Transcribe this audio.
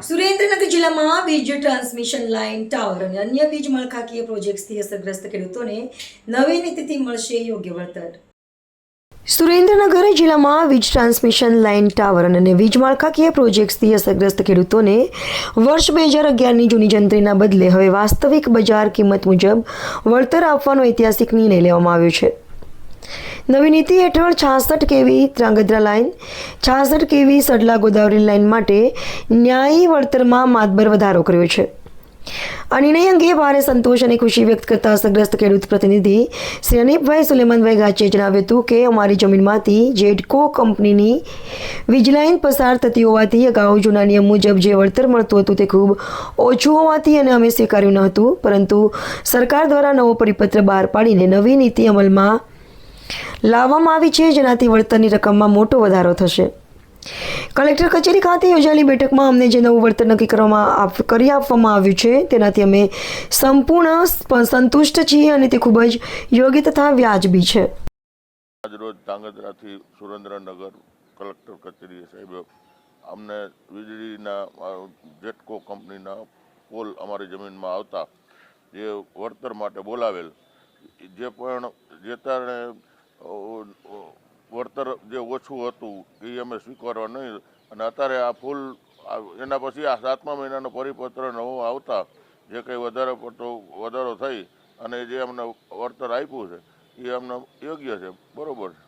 સુરેન્દ્રનગર જિલ્લામાં વીજ transmission line tower અને અન્ય વીજ માળખાકીય પ્રોજેક્ટ્સથી અસરગ્રસ્ત ખેડૂતોને નવી નીતિથી મળશે યોગ્ય વળતર. સુરેન્દ્રનગર જિલ્લામાં વીજ ટ્રાન્સમિશન લાઇન ટાવર અને અન્ય વીજ માળખાકીય પ્રોજેક્ટ્સથી અસરગ્રસ્ત ખેડૂતોને વર્ષ 2011ની જૂની જંત્રીના બદલે હવે વાસ્તવિક બજાર કિંમત મુજબ વળતર આપવાનો ઐતિહાસિક નિર્ણય લેવામાં આવ્યો છે. નવી નીતિ હેઠળ 66 કેવી ધ્રાંગધ્રા લાઇન, 66 કેવી સડલા ગોદાવરી લાઇન માટે ન્યાયી વળતરમાં માતબર વધારો કર્યો છે. આ નિર્ણય અંગે ભારે સંતોષ અને ખુશી વ્યક્ત કરતા અસરગ્રસ્ત ખેડૂત પ્રતિનિધિ શ્રી અનીફભાઈ સુલેમાનભાઈ ગાચીએ જણાવ્યું હતું કે અમારી જમીનમાંથી જેડકો કંપનીની વીજ લાઇન પસાર થતી હોવાથી અગાઉ જૂના નિયમ મુજબ જે વળતર મળતું હતું તે ખૂબ ઓછું હોવાથી અને અમે સ્વીકાર્યું ન હતું, પરંતુ સરકાર દ્વારા નવો પરિપત્ર બહાર પાડીને નવી નીતિ અમલમાં લાવવામાં આવી છે, જેનાથી વળતરની રકમમાં મોટો વધારો થશે. કલેક્ટર કચેરી ખાતે યોજાયેલી બેઠકમાં અમને જે નવું વળતર નક્કી કરી આપવામાં આવ્યું છે તેનાથી અમે સંપૂર્ણ સંતુષ્ટ છીએ અને તે ખૂબ જ યોગ્ય તથા વ્યાજબી છે. આજરોજ ધ્રાંગધ્રાથી સુરેન્દ્રનગર કલેક્ટર કચેરી સાહેબ અમને વીજળીના જેટકો કંપનીના પોલ અમારી જમીનમાં આવતા જે વળતર માટે બોલાવેલ, જે પણ જે તારણે વળતર જે ઓછું હતું એ અમે સ્વીકારવા નહીં, અને અત્યારે આ ફૂલ એના પછી આ 7મા મહિનાનો પરિપત્ર નવો આવતા જે કંઈ વધારો થઈ અને જે અમને વળતર આપ્યું છે એ અમને યોગ્ય છે, બરાબર છે.